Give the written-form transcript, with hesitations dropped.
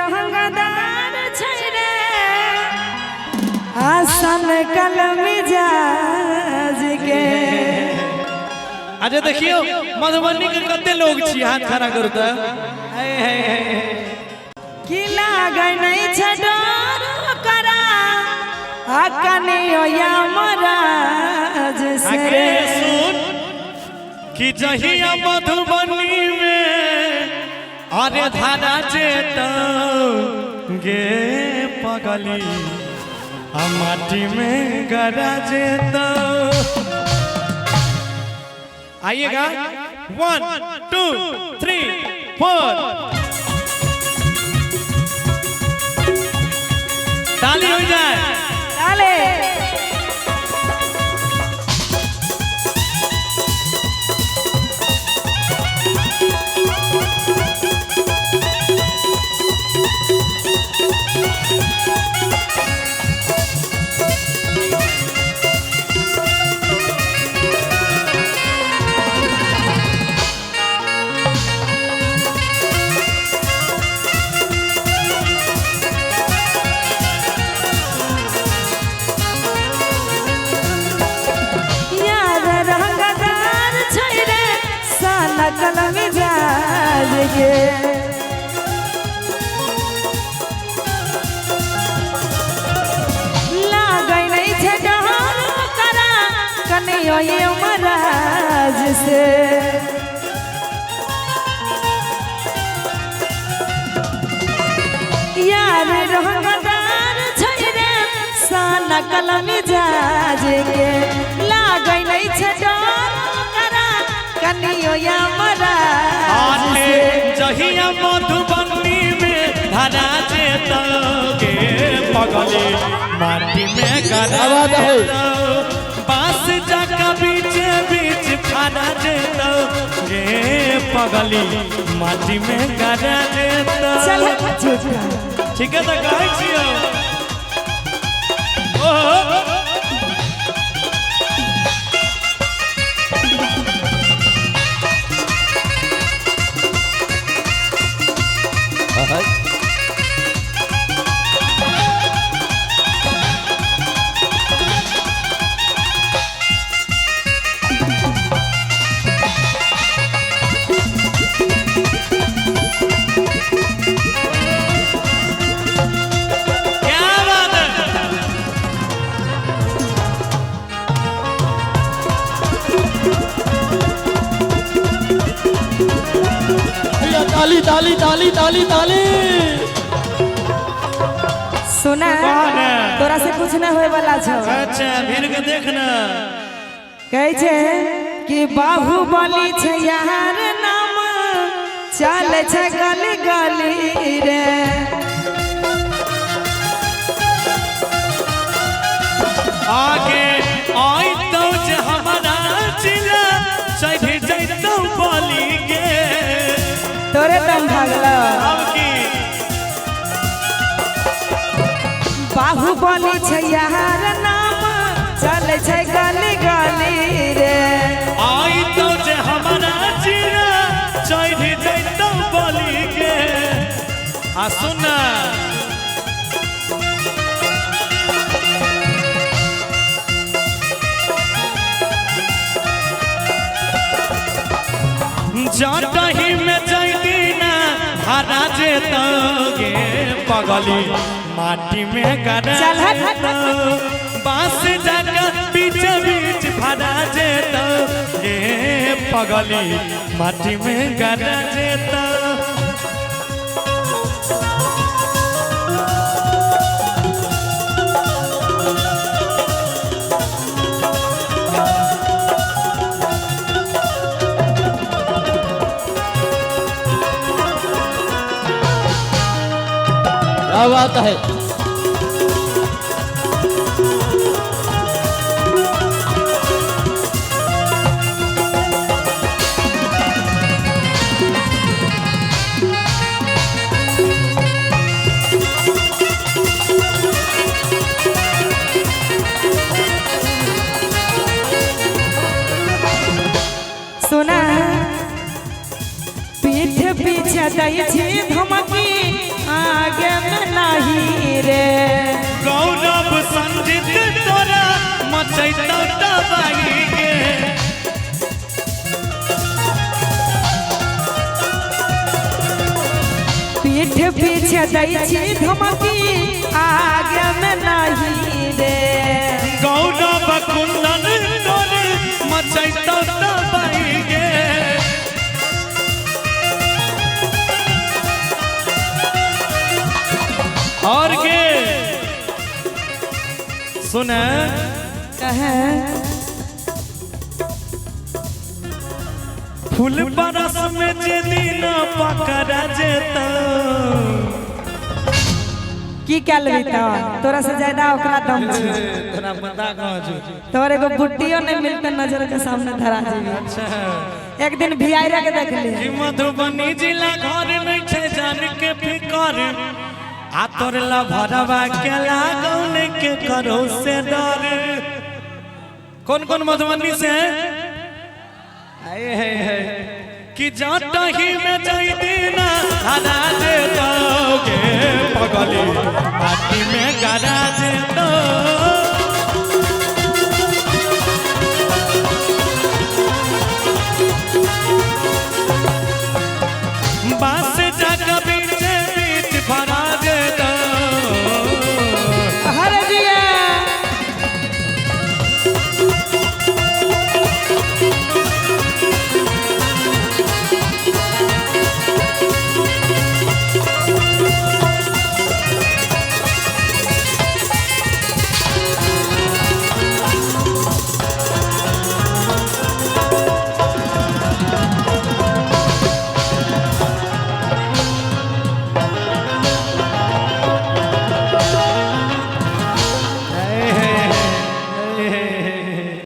रहंगदार छैरे आसन कलमी जाज के। अच्छा देखियो मधुबनी के कते लोग छी, हाथ खड़ा करू त। कि लागै नहीं छै डर करा कनियो या महाराज से। सुन कि जहिया मधुबनी में अरे धारा जेत गे पगली माटी में गरा जेत। आइएगा 1 2 3 4 ताली हो जाए। ताले कलमी जाज के। लागै नहीं छै डर करा कनियो ये महाराज से। यार रहंगदार छै रे साना कलमी जाज के। लागै नहीं छै डर कनियो या महाराज से। जहिया मधुबनी में धरा जेत गे पगली माटी में गरा जेत। बांस जका बीच बीच फड़ा जेत गे पगली माटी में गरा जेत। ठीक है तो कहै छियो। ताली ताली ताली ताली ताली। सुना तोरा से कुछ न होए वाला छ। अच्छा भीड़ के देखना कहै छै कि बाहुबली छै यार नाम चल छै गली गली रे। आगे आई तो जे हमारा जिला चढ़ जैतौ बली गे। तोरे दम भागला बाहुबली छै यार नाम चल छै गली गली रे। आई तो जे हमारा जिला चढ़ जैतौ बली गे। आ सुना जटही में जैती ना हरा जेत गे पगली माटी में गरा जेत। बांस जका बीच बीच फड़ा जेत गे पगली माटी में गरा जेत। क्या बात है। सुना पीठ पीछे दै छी धमकी आग पीछे दै छी धमकी आगे में नहीं रे गौरव कुंदन तोरे मचैतो दबाइगे और के सुने कहे फूल बरस में जे दिन पकड़ा जेता की कल बीता तोरा से ज्यादा ओकरा दम छी तोरा बता कहां छु तोरे को बुट्टियो नहीं मिलते नजर के सामने धरा जेबी अच्छा एक दिन भिआइरा के देख ली कि मधुबनी जिला घर नहीं छे जान के फिकर आ तोर ला भरवा के लागौ ने के करो से डर कौन कौन मधुबनी से है आए है कि जाटा ही में जाई दीना हरा दे दोगे पगली माटी में गड़ा दे दो